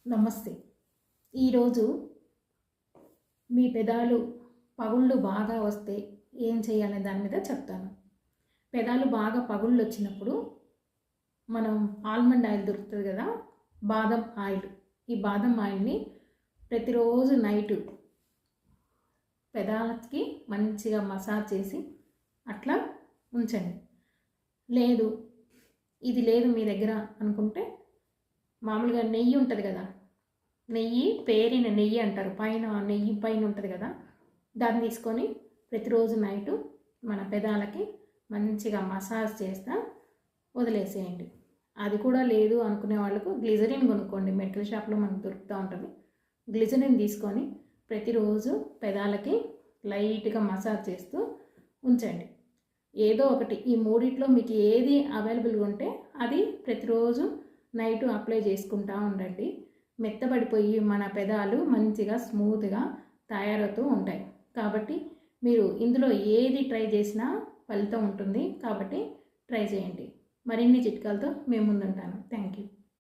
నమస్తే. ఈరోజు మీ పెదాలు పగుళ్ళు బాగా వస్తే ఏం చేయాలనే దాని మీద చెప్తాను. పెదాలు బాగా పగుళ్ళు వచ్చినప్పుడు మనం ఆల్మండ్ ఆయిల్ దొరుకుతుంది కదా, బాదం ఆయిల్. ఈ బాదం ఆయిల్ని ప్రతిరోజు నైటు పెదాలకి మంచిగా మసాజ్ చేసి అట్లా ఉంచండి. లేదు ఇది లేదు మీ దగ్గర అనుకుంటే మామూలుగా నెయ్యి ఉంటుంది కదా, నెయ్యి పేరిన నెయ్యి అంటారు, పైన నెయ్యి పైన ఉంటుంది కదా, దాన్ని తీసుకొని ప్రతిరోజు నైటు మన పెదాలకి మంచిగా మసాజ్ చేస్తా వదిలేసేయండి. అది కూడా లేదు అనుకునే వాళ్ళకు గ్లిజరిన్ కొనుక్కోండి, మెడికల్ షాప్లో మనకు దొరుకుతూ ఉంటుంది. గ్లిజరిన్ తీసుకొని ప్రతిరోజు పెదాలకి లైట్గా మసాజ్ చేస్తూ ఉంచండి. ఏదో ఒకటి ఈ మూడిట్లో మీకు ఏది అవైలబుల్గా ఉంటే అది ప్రతిరోజు నైటు అప్లై చేసుకుంటూ ఉండండి. మెత్తబడిపోయి మన పెదాలు మంచిగా స్మూత్గా తయారవుతూ ఉంటాయి. కాబట్టి మీరు ఇందులో ఏది ట్రై చేసినా ఫలితం ఉంటుంది. కాబట్టి ట్రై చేయండి. మరిన్ని చిట్కాలతో మేము ముందుంటాను. Thank you.